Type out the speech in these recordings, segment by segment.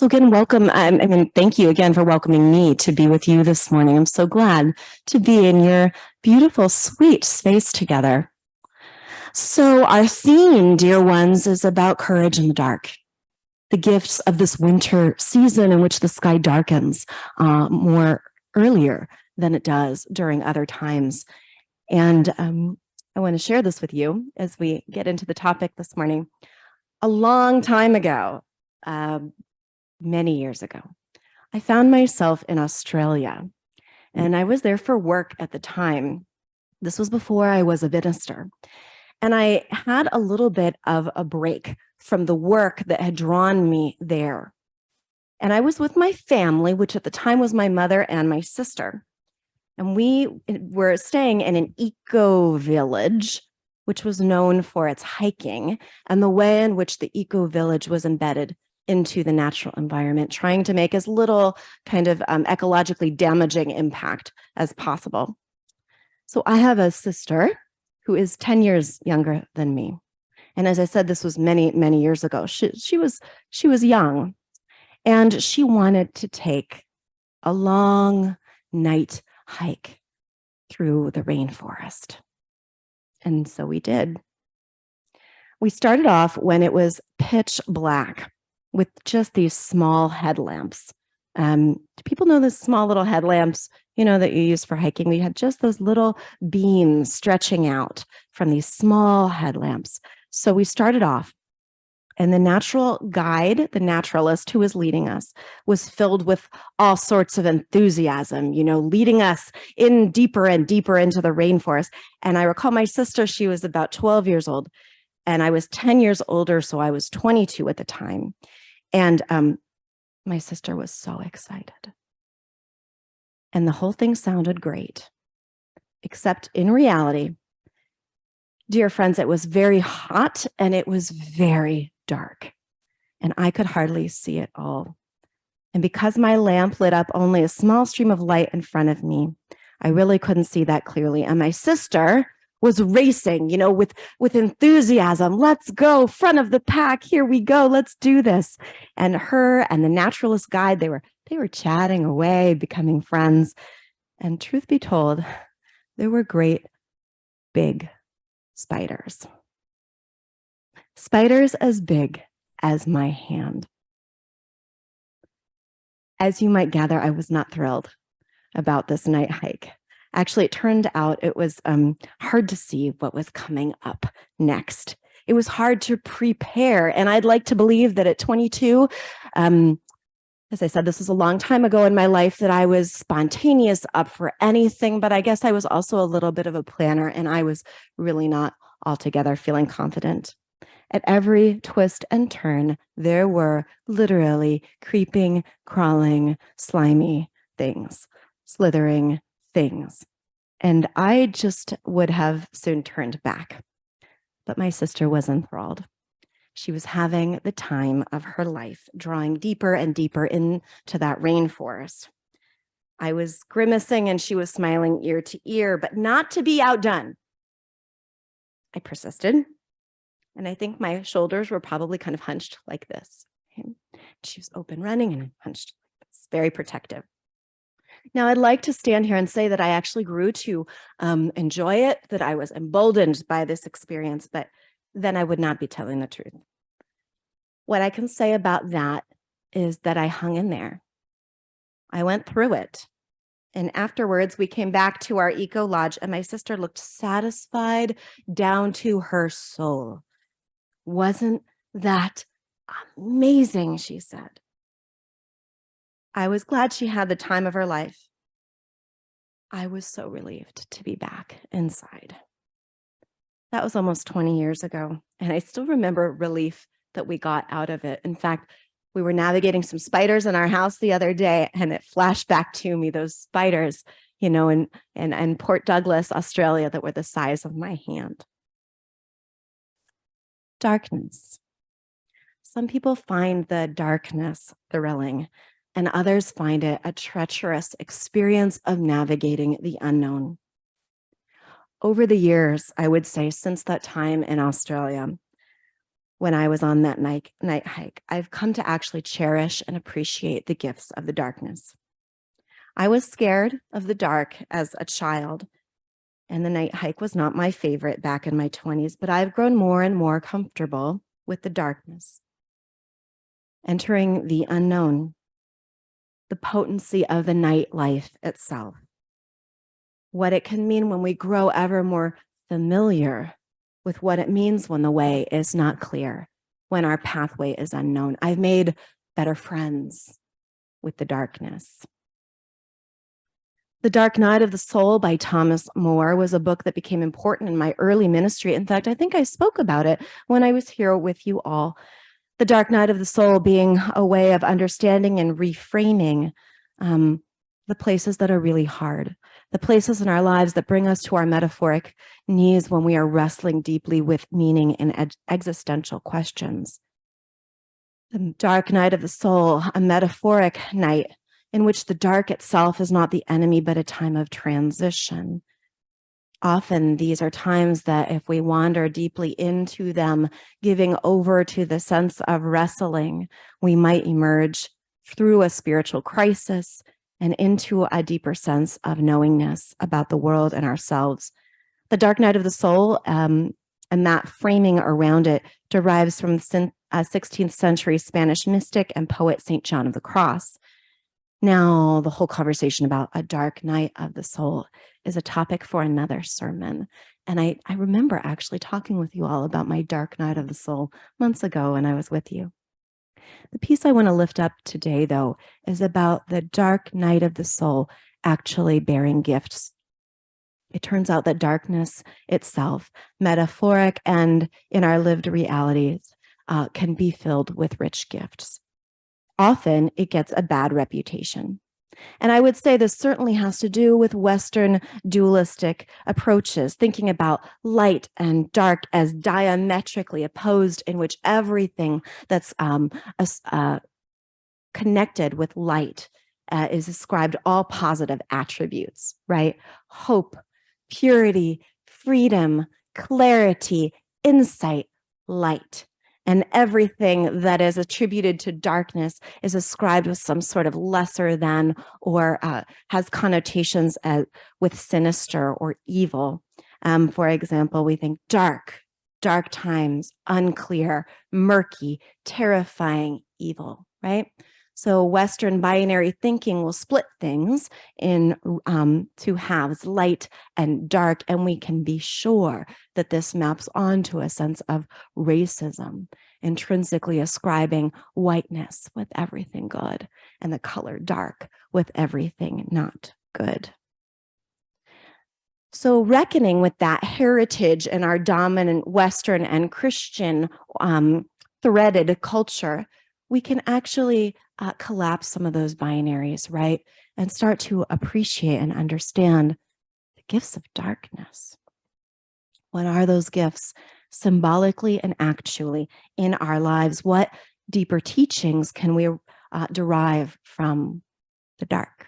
So again, welcome. Thank you again for welcoming me to be with you this morning. I'm so glad to be in your beautiful, sweet space together. So our theme, dear ones, is about courage in the dark, the gifts of this winter season in which the sky darkens more earlier than it does during other times. And I want to share this with you as we get into the topic this morning. A long time ago, many years ago, I found myself in Australia, and I was there for work at the time. This was before I was a minister, and I had a little bit of a break from the work that had drawn me there. And I was with my family, which at the time was my mother and my sister. And we were staying in an eco village, which was known for its hiking and the way in which the eco village was embedded into the natural environment, trying to make as little kind of ecologically damaging impact as possible. So I have a sister who is 10 years younger than me. And as I said, this was many, many years ago. She was young, and she wanted to take a long night hike through the rainforest. And so we did. We started off when it was pitch black with just these small headlamps. Do people know the small little headlamps, that you use for hiking? We had just those little beams stretching out from these small headlamps. So we started off, and the natural guide, the naturalist who was leading us, was filled with all sorts of enthusiasm, leading us in deeper and deeper into the rainforest. And I recall my sister, she was about 12 years old, and I was 10 years older, so I was 22 at the time. And my sister was so excited. And the whole thing sounded great, except in reality, dear friends, it was very hot and it was very dark, and I could hardly see it all. And because my lamp lit up only a small stream of light in front of me, I really couldn't see that clearly. And my sister was racing, with enthusiasm. Let's go, front of the pack. Here we go. Let's do this. And her and the naturalist guide, they were chatting away, becoming friends. And truth be told, there were great big spiders. Spiders as big as my hand. As you might gather, I was not thrilled about this night hike. Actually, it turned out it was hard to see what was coming up next. It was hard to prepare. And I'd like to believe that at 22, as I said, this was a long time ago in my life, that I was spontaneous, up for anything. But I guess I was also a little bit of a planner, and I was really not altogether feeling confident. At every twist and turn, there were literally creeping, crawling, slimy things, slithering things. And I just would have soon turned back. But my sister was enthralled. She was having the time of her life, drawing deeper and deeper into that rainforest. I was grimacing and she was smiling ear to ear, but not to be outdone. I persisted. And I think my shoulders were probably kind of hunched like this. She was open running and I hunched like this, very protective. Now, I'd like to stand here and say that I actually grew to enjoy it, that I was emboldened by this experience, but then I would not be telling the truth. What I can say about that is that I hung in there. I went through it. And afterwards, we came back to our eco lodge, and my sister looked satisfied down to her soul. Wasn't that amazing, she said. I was glad she had the time of her life. I was so relieved to be back inside. That was almost 20 years ago, and I still remember relief that we got out of it. In fact, we were navigating some spiders in our house the other day, and it flashed back to me, those spiders, in Port Douglas, Australia, that were the size of my hand. Darkness. Some people find the darkness thrilling, and others find it a treacherous experience of navigating the unknown. Over the years, I would say since that time in Australia, when I was on that night hike, I've come to actually cherish and appreciate the gifts of the darkness. I was scared of the dark as a child, and the night hike was not my favorite back in my 20s, but I've grown more and more comfortable with the darkness. Entering the unknown, the potency of the night life itself, what it can mean when we grow ever more familiar with what it means when the way is not clear, when our pathway is unknown. I've made better friends with the darkness. The Dark Night of the Soul by Thomas More was a book that became important in my early ministry. In fact, I think I spoke about it when I was here with you all. The Dark Night of the Soul being a way of understanding and reframing the places that are really hard, the places in our lives that bring us to our metaphoric knees when we are wrestling deeply with meaning and existential questions. The Dark Night of the Soul, a metaphoric night in which the dark itself is not the enemy, but a time of transition. Often these are times that if we wander deeply into them, giving over to the sense of wrestling, we might emerge through a spiritual crisis and into a deeper sense of knowingness about the world and ourselves. The Dark Night of the Soul, and that framing around it, derives from the 16th century Spanish mystic and poet St. John of the Cross. Now, the whole conversation about a dark night of the soul is a topic for another sermon. And I remember actually talking with you all about my dark night of the soul months ago when I was with you. The piece I want to lift up today, though, is about the dark night of the soul actually bearing gifts. It turns out that darkness itself, metaphoric and in our lived realities, can be filled with rich gifts. Often it gets a bad reputation. And I would say this certainly has to do with Western dualistic approaches, thinking about light and dark as diametrically opposed, in which everything that's connected with light is ascribed all positive attributes, right? Hope, purity, freedom, clarity, insight, light. And everything that is attributed to darkness is ascribed with some sort of lesser than or has connotations with sinister or evil. For example, we think dark times, unclear, murky, terrifying, evil, right? So Western binary thinking will split things in two halves, light and dark, and we can be sure that this maps onto a sense of racism, intrinsically ascribing whiteness with everything good and the color dark with everything not good. So reckoning with that heritage in our dominant Western and Christian threaded culture, we can actually collapse some of those binaries, right? And start to appreciate and understand the gifts of darkness. What are those gifts symbolically and actually in our lives? What deeper teachings can we derive from the dark?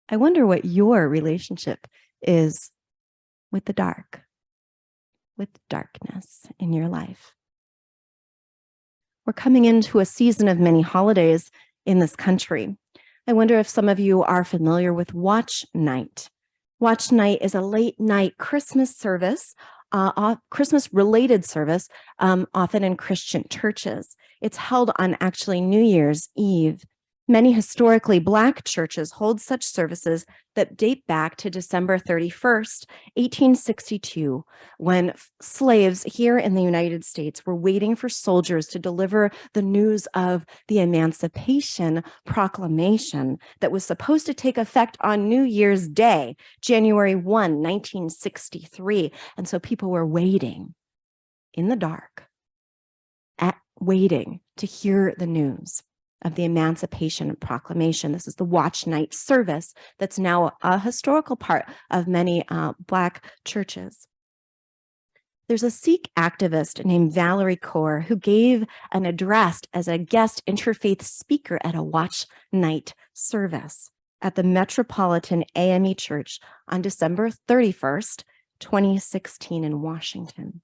I wonder what your relationship is with the dark, with darkness in your life. We're coming into a season of many holidays in this country. I wonder if some of you are familiar with Watch Night. Watch Night is a late night Christmas service, Christmas-related service, often in Christian churches. It's held on actually New Year's Eve. Many historically Black churches hold such services that date back to December 31st, 1862, when slaves here in the United States were waiting for soldiers to deliver the news of the Emancipation Proclamation that was supposed to take effect on New Year's Day, January 1, 1963. And so people were waiting in the dark, waiting to hear the news of the Emancipation Proclamation. This is the Watch Night service that's now a historical part of many Black churches. There's a Sikh activist named Valerie Kaur who gave an address as a guest interfaith speaker at a Watch Night service at the Metropolitan AME Church on December 31st, 2016 in Washington.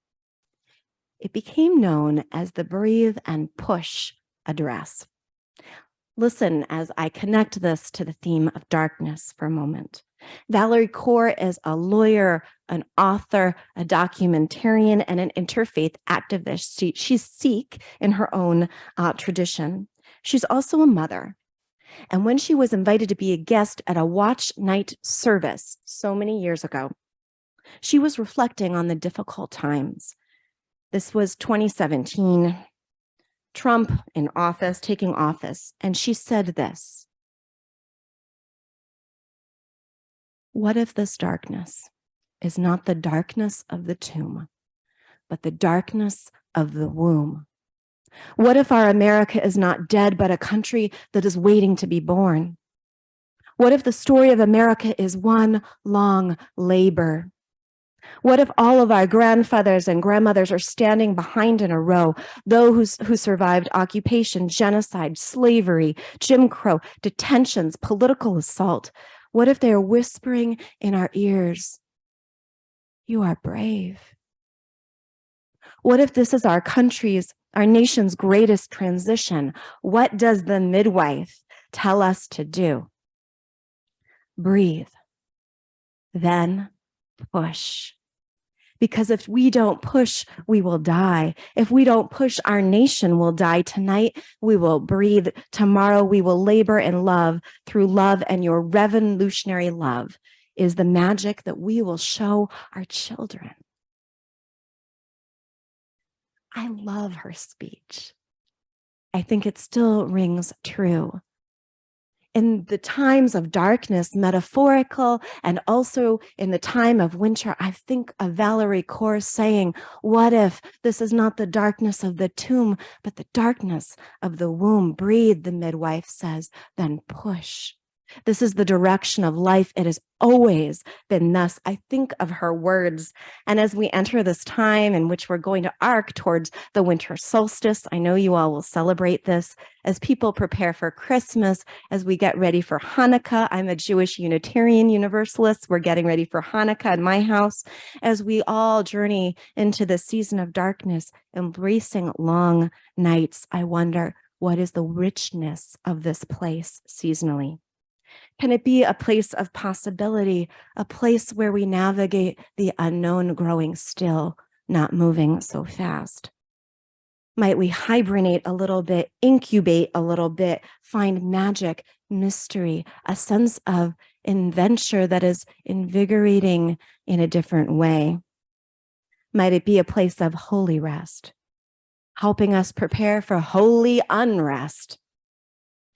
It became known as the Breathe and Push Address. Listen as I connect this to the theme of darkness for a moment. Valerie Kaur is a lawyer, an author, a documentarian, and an interfaith activist. She's Sikh in her own tradition. She's also a mother. And when she was invited to be a guest at a watch night service so many years ago, she was reflecting on the difficult times. This was 2017, Trump in office, taking office, and she said this: "What if this darkness is not the darkness of the tomb, but the darkness of the womb? What if our America is not dead, but a country that is waiting to be born? What if the story of America is one long labor? What if all of our grandfathers and grandmothers are standing behind in a row, those who survived occupation, genocide, slavery, Jim Crow, detentions, political assault? What if they are whispering in our ears, 'You are brave'? What if this is our nation's greatest transition? What does the midwife tell us to do? Breathe, then push. Because if we don't push, we will die. If we don't push, our nation will die. Tonight, we will breathe. Tomorrow, we will labor in love. Through love, and your revolutionary love is the magic that we will show our children." I love her speech. I think it still rings true. In the times of darkness, metaphorical, and also in the time of winter, I think of Valerie Kaur saying, "What if this is not the darkness of the tomb, but the darkness of the womb? Breathe," the midwife says, "then push." This is the direction of life. It has always been thus. I think of her words. And as we enter this time in which we're going to arc towards the winter solstice, I know you all will celebrate this as people prepare for Christmas, as we get ready for Hanukkah. I'm a Jewish Unitarian Universalist. We're getting ready for Hanukkah in my house. As we all journey into the season of darkness, embracing long nights, I wonder, what is the richness of this place seasonally? Can it be a place of possibility, a place where we navigate the unknown, growing still, not moving so fast? Might we hibernate a little bit, incubate a little bit, find magic, mystery, a sense of adventure that is invigorating in a different way? Might it be a place of holy rest, helping us prepare for holy unrest?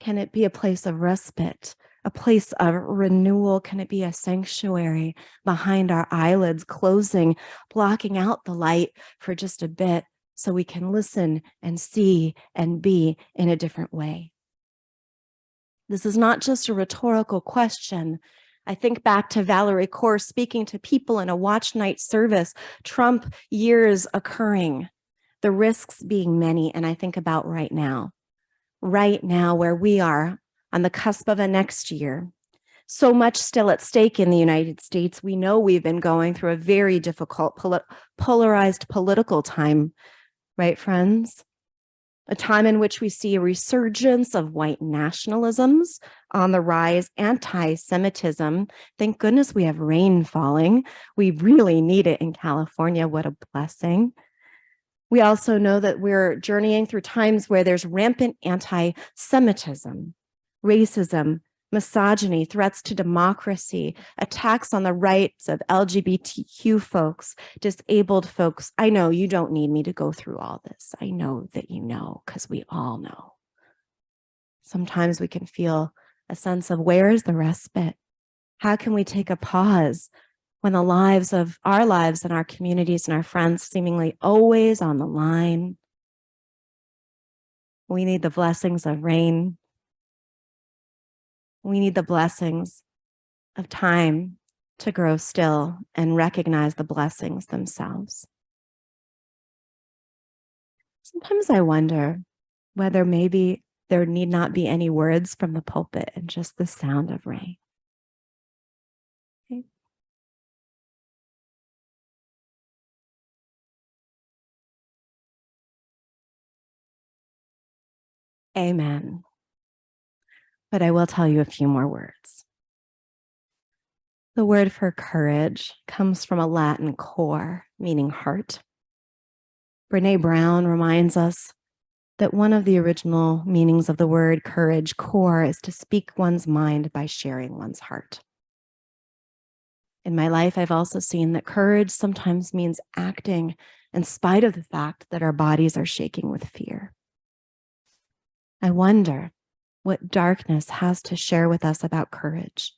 Can it be a place of respite, a place of renewal? Can it be a sanctuary behind our eyelids closing, blocking out the light for just a bit so we can listen and see and be in a different way? This is not just a rhetorical question. I think back to Valerie Kaur speaking to people in a watch night service, Trump years occurring, the risks being many, and I think about right now where we are on the cusp of a next year. So much still at stake in the United States. We know we've been going through a very difficult, polarized political time, right, friends? A time in which we see a resurgence of white nationalisms on the rise, anti-Semitism. Thank goodness we have rain falling. We really need it in California. What a blessing. We also know that we're journeying through times where there's rampant anti-Semitism, racism, misogyny, threats to democracy, attacks on the rights of LGBTQ folks, disabled folks. I know you don't need me to go through all this. I know that you know, because we all know. Sometimes we can feel a sense of, where is the respite? How can we take a pause when the lives of our lives and our communities and our friends seemingly always on the line? We need the blessings of rain. We need the blessings of time to grow still and recognize the blessings themselves. Sometimes I wonder whether maybe there need not be any words from the pulpit and just the sound of rain. Okay. Amen. But I will tell you a few more words. The word for courage comes from a Latin cor, meaning heart. Brene Brown reminds us that one of the original meanings of the word courage, cor, is to speak one's mind by sharing one's heart. In my life, I've also seen that courage sometimes means acting in spite of the fact that our bodies are shaking with fear. I wonder what darkness has to share with us about courage.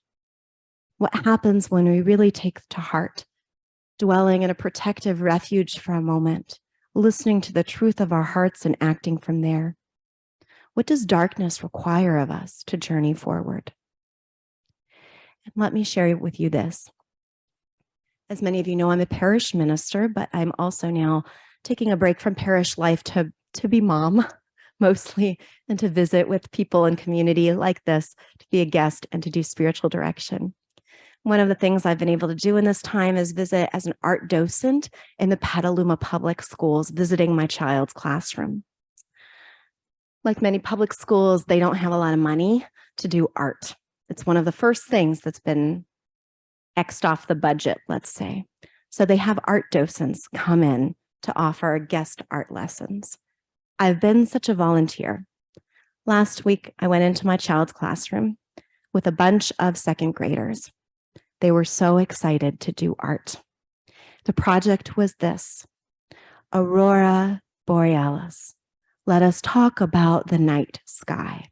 What happens when we really take to heart, dwelling in a protective refuge for a moment, listening to the truth of our hearts and acting from there? What does darkness require of us to journey forward? And let me share with you this. As many of you know, I'm a parish minister, but I'm also now taking a break from parish life to be mom, mostly, and to visit with people in community like this, to be a guest and to do spiritual direction. One of the things I've been able to do in this time is visit as an art docent in the Petaluma Public Schools, visiting my child's classroom. Like many public schools, they don't have a lot of money to do art. It's one of the first things that's been X'd off the budget, let's say. So they have art docents come in to offer guest art lessons. I've been such a volunteer. Last week, I went into my child's classroom with a bunch of second graders. They were so excited to do art. The project was this: Aurora Borealis. Let us talk about the night sky.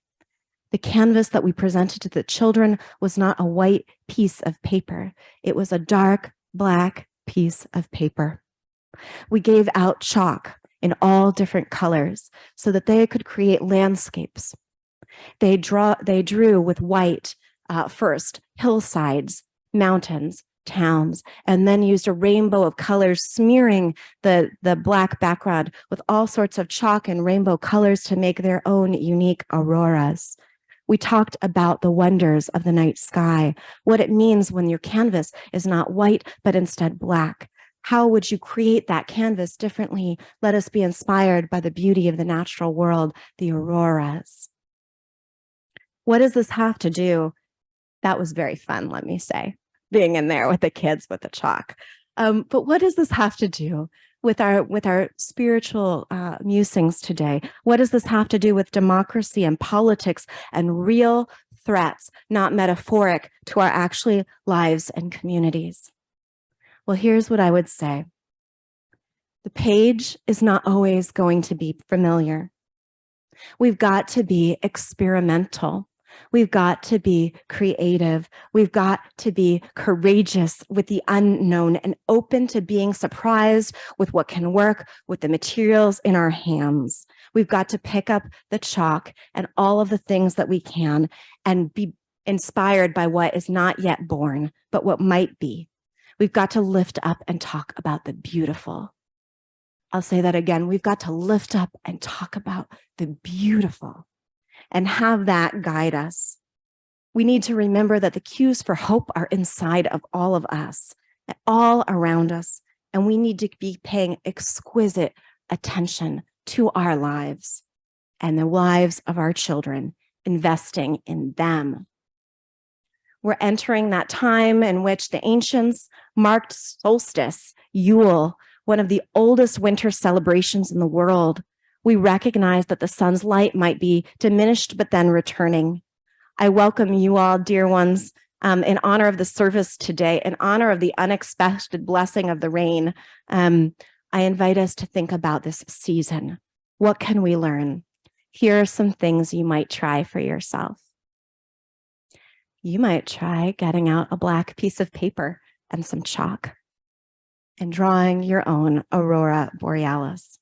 The canvas that we presented to the children was not a white piece of paper. It was a dark black piece of paper. We gave out chalk in all different colors so that they could create landscapes. They drew with white first hillsides, mountains, towns, and then used a rainbow of colors, smearing the black background with all sorts of chalk and rainbow colors to make their own unique auroras. We talked about the wonders of the night sky, what it means when your canvas is not white, but instead black. How would you create that canvas differently? Let us be inspired by the beauty of the natural world, the auroras. What does this have to do? That was very fun, let me say, being in there with the kids with the chalk. But what does this have to do with our spiritual musings today? What does this have to do with democracy and politics and real threats, not metaphoric, to our actually lives and communities? Well, here's what I would say. The page is not always going to be familiar. We've got to be experimental. We've got to be creative. We've got to be courageous with the unknown and open to being surprised with what can work with the materials in our hands. We've got to pick up the chalk and all of the things that we can and be inspired by what is not yet born, but what might be. We've got to lift up and talk about the beautiful. I'll say that again. We've got to lift up and talk about the beautiful and have that guide us. We need to remember that the cues for hope are inside of all of us, all around us, and we need to be paying exquisite attention to our lives and the lives of our children, investing in them. We're entering that time in which the ancients marked solstice, Yule, one of the oldest winter celebrations in the world. We recognize that the sun's light might be diminished, but then returning. I welcome you all, dear ones, in honor of the service today, in honor of the unexpected blessing of the rain. I invite us to think about this season. What can we learn? Here are some things you might try for yourself. You might try getting out a black piece of paper and some chalk and drawing your own Aurora Borealis.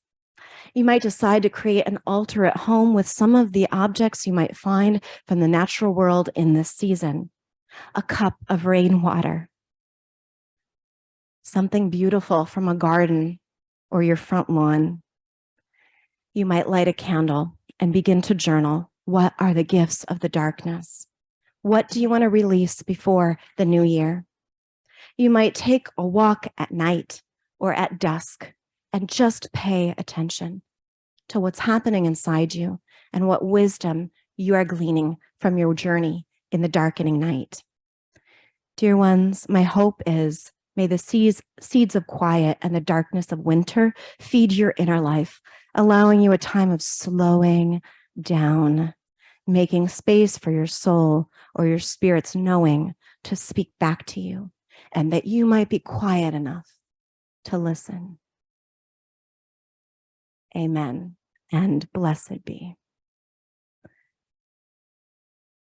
You might decide to create an altar at home with some of the objects you might find from the natural world in this season. A cup of rainwater, something beautiful from a garden or your front lawn. You might light a candle and begin to journal. What are the gifts of the darkness? What do you want to release before the new year? You might take a walk at night or at dusk and just pay attention to what's happening inside you and what wisdom you are gleaning from your journey in the darkening night. Dear ones, my hope is may the seeds of quiet and the darkness of winter feed your inner life, allowing you a time of slowing down, making space for your soul or your spirit's knowing to speak back to you, and that you might be quiet enough to listen. Amen, and blessed be.